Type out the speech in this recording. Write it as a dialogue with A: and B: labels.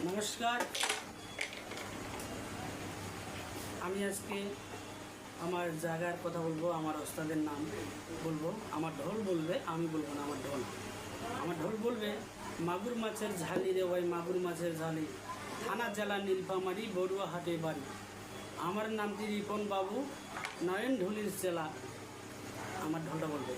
A: নমস্কার। আমি আজকে আমার জায়গার কথা বলবো, আমার ওস্তাদের নাম বলবো। আমার ঢোল বলবে, আমি বলবো না আমার ঢোল বলবে মাগুর মাছের ঝালি রে ভাই, মাগুর মাছের ঝালি, থানা জেলা নীলফামারী, বড়ুয়াহাটে বাড়ি। আমার নামটি রিপন বাবু, নয়ন ঢুলির চেলা। আমার ঢোলটা বলবে।